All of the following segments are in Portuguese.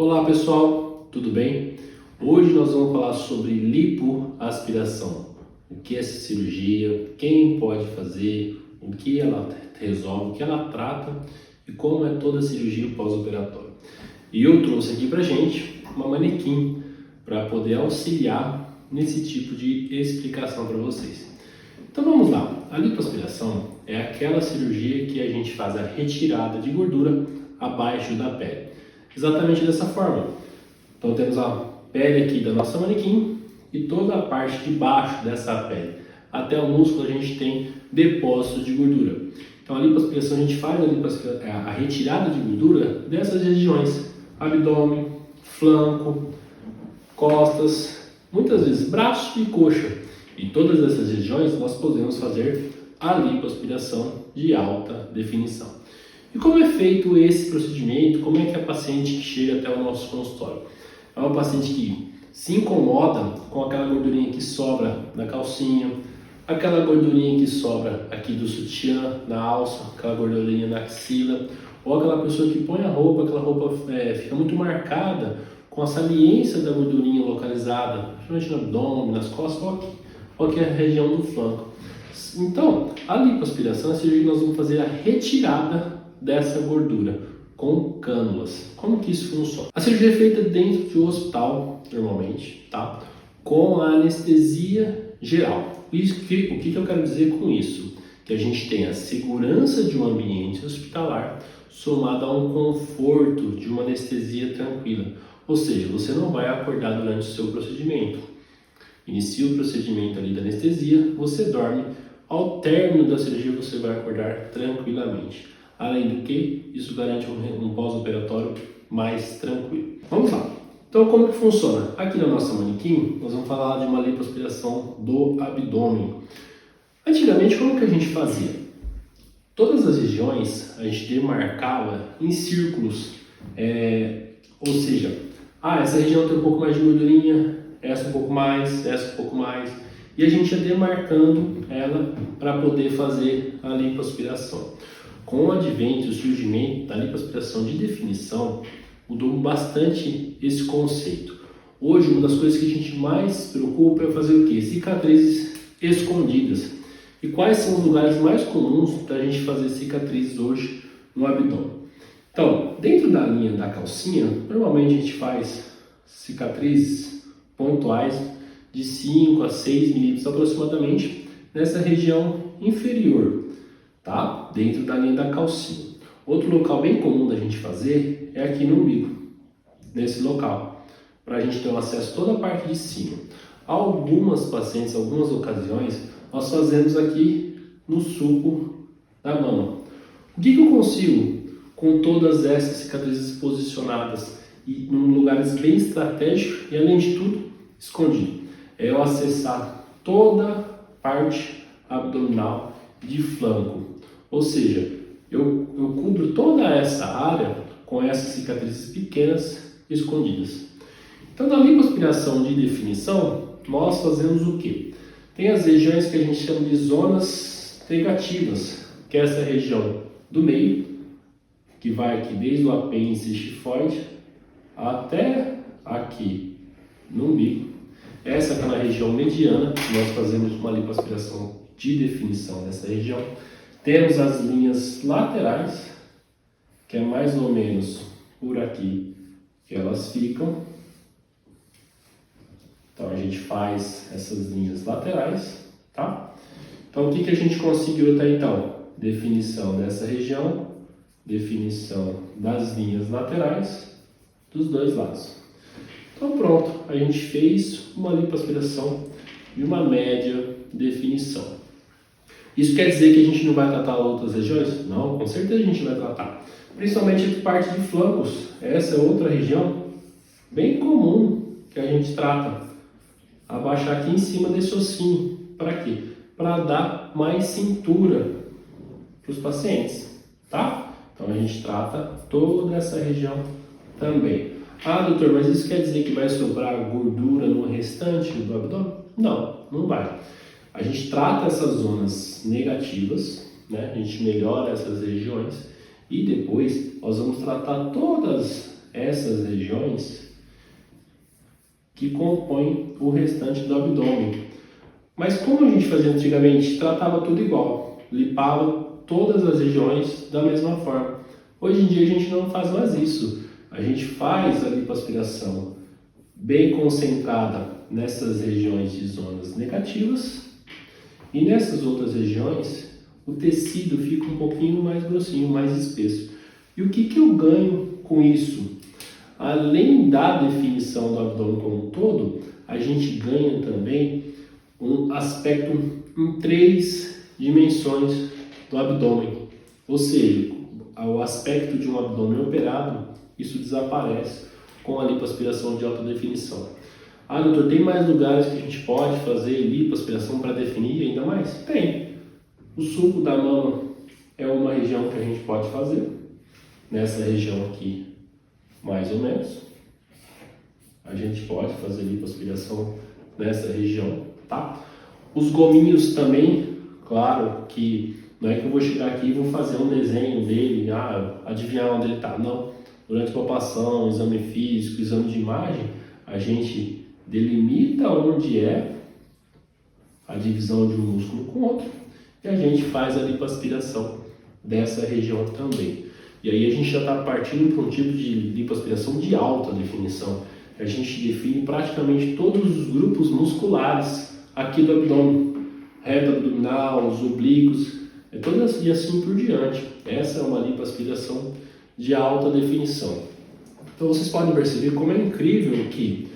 Olá pessoal, tudo bem? Hoje nós vamos falar sobre lipoaspiração. O que é essa cirurgia, quem pode fazer, o que ela resolve, o que ela trata e como é toda a cirurgia pós-operatória. E eu trouxe aqui pra gente uma manequim para poder auxiliar nesse tipo de explicação para vocês. Então vamos lá, a lipoaspiração é aquela cirurgia que a gente faz a retirada de gordura abaixo da pele. Exatamente dessa forma. Então temos a pele aqui da nossa manequim e toda a parte de baixo dessa pele. Até o músculo a gente tem depósito de gordura. Então a lipoaspiração a gente faz a retirada de gordura dessas regiões. Abdômen, flanco, costas, muitas vezes braço e coxa. E todas essas regiões nós podemos fazer a lipoaspiração de alta definição. E como é feito esse procedimento? Como é que a paciente que chega até o nosso consultório? É uma paciente que se incomoda com aquela gordurinha que sobra na calcinha, aquela gordurinha que sobra aqui do sutiã, na alça, aquela gordurinha na axila, ou aquela pessoa que põe a roupa, aquela roupa fica muito marcada com a saliência da gordurinha localizada, principalmente no abdômen, nas costas, ou aqui a região do flanco. Então, a lipoaspiração é a cirurgia que nós vamos fazer a retirada dessa gordura com cânulas. Como que isso funciona? A cirurgia é feita dentro de um hospital, normalmente, tá? Com a anestesia geral. O que eu quero dizer com isso? Que a gente tem a segurança de um ambiente hospitalar somado a um conforto de uma anestesia tranquila. Ou seja, você não vai acordar durante o seu procedimento. Inicia o procedimento ali da anestesia, você dorme. Ao término da cirurgia você vai acordar tranquilamente. Além do que, isso garante um pós-operatório mais tranquilo. Vamos lá. Então, como que funciona? Aqui na nossa manequim, nós vamos falar de uma lipoaspiração do abdômen. Antigamente, como que a gente fazia? Todas as regiões a gente demarcava em círculos. Ou seja, essa região tem um pouco mais de gordurinha, essa um pouco mais, essa um pouco mais. E a gente ia demarcando ela para poder fazer a lipoaspiração. Com o advento e o surgimento da lipoaspiração de definição, mudou bastante esse conceito. Hoje, uma das coisas que a gente mais se preocupa é fazer o quê? Cicatrizes escondidas. E quais são os lugares mais comuns para a gente fazer cicatrizes hoje no abdômen? Então, dentro da linha da calcinha, normalmente a gente faz cicatrizes pontuais de 5 a 6 milímetros aproximadamente nessa região inferior, tá? Dentro da linha da calcinha. Outro local bem comum da gente fazer é aqui no umbigo, nesse local, para a gente ter um acesso a toda a parte de cima. Algumas pacientes, algumas ocasiões, nós fazemos aqui no sulco da mama. O que eu consigo com todas essas cicatrizes posicionadas e em lugares bem estratégicos e, além de tudo, escondido? É eu acessar toda a parte abdominal de flanco. Ou seja, eu cubro toda essa área com essas cicatrizes pequenas escondidas. Então, na lipoaspiração de definição, nós fazemos o quê? Tem as regiões que a gente chama de zonas negativas, que é essa região do meio, que vai aqui desde o apêndice xifoide até aqui no umbigo. Essa é aquela região mediana, que nós fazemos uma lipoaspiração de definição dessa região. Temos as linhas laterais, que é mais ou menos por aqui que elas ficam. Então a gente faz essas linhas laterais, tá? Então o que a gente conseguiu até então? Definição dessa região, definição das linhas laterais dos dois lados. Então pronto, a gente fez uma lipoaspiração de uma média definição. Isso quer dizer que a gente não vai tratar outras regiões? Não, com certeza a gente vai tratar. Principalmente a parte de flancos. Essa é outra região bem comum que a gente trata. Abaixar aqui em cima desse ossinho. Para quê? Para dar mais cintura para os pacientes, tá? Então a gente trata toda essa região também. Doutor, mas isso quer dizer que vai sobrar gordura no restante do abdômen? Não, não vai. A gente trata essas zonas negativas, né? A gente melhora essas regiões e depois nós vamos tratar todas essas regiões que compõem o restante do abdômen. Mas como a gente fazia antigamente, tratava tudo igual, limpava todas as regiões da mesma forma. Hoje em dia a gente não faz mais isso. A gente faz a lipoaspiração bem concentrada nessas regiões de zonas negativas e nessas outras regiões o tecido fica um pouquinho mais grossinho, mais espesso. E o que eu ganho com isso? Além da definição do abdômen como um todo, a gente ganha também um aspecto em 3 dimensões do abdômen. Ou seja, o aspecto de um abdômen operado, isso desaparece com a lipoaspiração de alta definição. Ah, doutor, tem mais lugares que a gente pode fazer lipoaspiração para definir ainda mais? Tem. O sulco da mama é uma região que a gente pode fazer. Nessa região aqui, mais ou menos. A gente pode fazer lipoaspiração nessa região, tá? Os gominhos também, claro que não é que eu vou chegar aqui e vou fazer um desenho dele, adivinhar onde ele está. Não. Durante a palpação, exame físico, exame de imagem, a gente delimita onde é a divisão de um músculo com o outro e a gente faz a lipoaspiração dessa região também. E aí a gente já está partindo para um tipo de lipoaspiração de alta definição. A gente define praticamente todos os grupos musculares aqui do abdômen, reto abdominal, os oblíquos, e assim por diante. Essa é uma lipoaspiração de alta definição. Então vocês podem perceber como é incrível que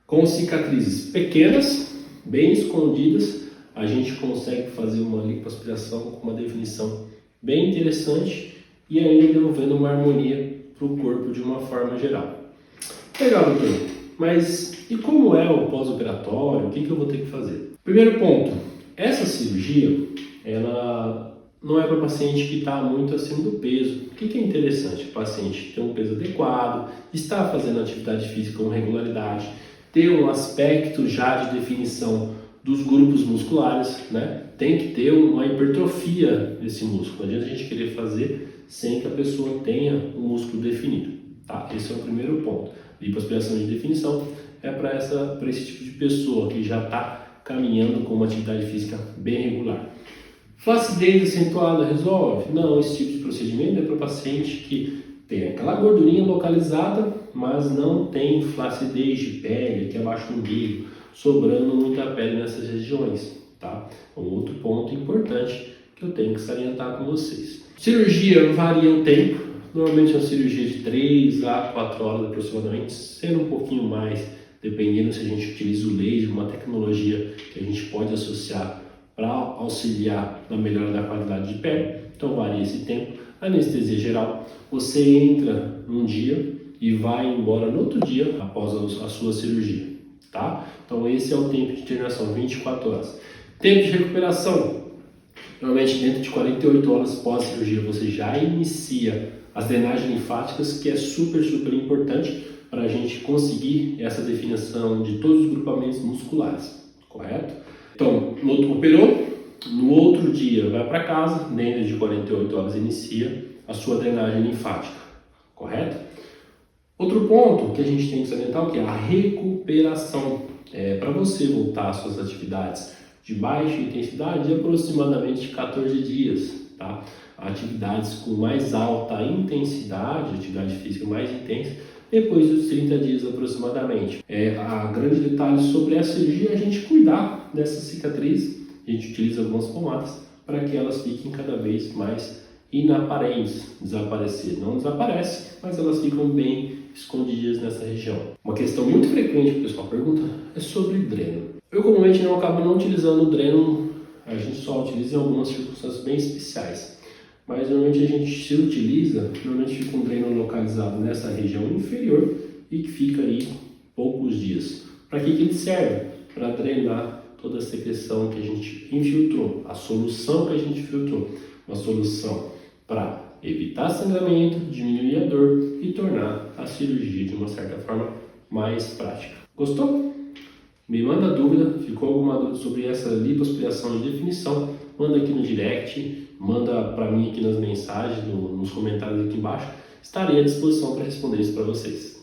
com cicatrizes pequenas, bem escondidas, a gente consegue fazer uma lipoaspiração com uma definição bem interessante e ainda devolvendo uma harmonia para o corpo de uma forma geral. Legal, doutor. Mas e como é o pós-operatório? O que eu vou ter que fazer? Primeiro ponto, essa cirurgia, ela não é para paciente que está muito acima do peso. O que é interessante? O paciente ter um peso adequado, estar fazendo atividade física com regularidade, ter um aspecto já de definição dos grupos musculares, né? Tem que ter uma hipertrofia desse músculo. Não adianta a gente querer fazer sem que a pessoa tenha um músculo definido, tá? Esse é o primeiro ponto. Lipoaspiração de definição é para esse tipo de pessoa que já está caminhando com uma atividade física bem regular. Flacidez acentuada resolve? Não, esse tipo de procedimento é para paciente que tem aquela gordurinha localizada, mas não tem flacidez de pele, que é abaixo do umbigo, sobrando muita pele nessas regiões, tá? Um outro ponto importante que eu tenho que salientar com vocês. Cirurgia varia o tempo, normalmente é uma cirurgia de 3 a 4 horas aproximadamente, sendo um pouquinho mais, dependendo se a gente utiliza o laser, uma tecnologia que a gente pode associar para auxiliar na melhora da qualidade de pele, então varia esse tempo. Anestesia geral, você entra num dia e vai embora no outro dia após a sua cirurgia, tá? Então esse é o tempo de internação, 24 horas. Tempo de recuperação, normalmente dentro de 48 horas pós-cirurgia você já inicia as drenagens linfáticas, que é super importante para a gente conseguir essa definição de todos os grupamentos musculares, correto? Então, operou, no outro dia vai para casa, dentro de 48 horas inicia a sua drenagem linfática, correto? Outro ponto que a gente tem que salientar é que é a recuperação. Para você voltar às suas atividades de baixa intensidade, de aproximadamente 14 dias, tá? Atividades com mais alta intensidade, atividade física mais intensa, depois dos 30 dias aproximadamente. A grande detalhe sobre a cirurgia é a gente cuidar dessa cicatriz. A gente utiliza algumas pomadas para que elas fiquem cada vez mais inaparentes, desaparecer. Não desaparece, mas elas ficam bem escondidas nessa região. Uma questão muito frequente que o pessoal pergunta é sobre dreno. Eu comumente acabo não utilizando o dreno, a gente só utiliza em algumas circunstâncias bem especiais. Mas normalmente a gente se utiliza, normalmente fica um dreno localizado nessa região inferior e que fica aí poucos dias. Para que ele serve? Para drenar toda a secreção que a gente infiltrou, a solução que a gente filtrou. Uma solução para evitar sangramento, diminuir a dor e tornar a cirurgia de uma certa forma mais prática. Gostou? Me manda dúvida, ficou alguma dúvida sobre essa lipoaspiração de definição? Manda aqui no direct, manda para mim aqui nas mensagens, nos comentários aqui embaixo. estarei à disposição para responder isso para vocês.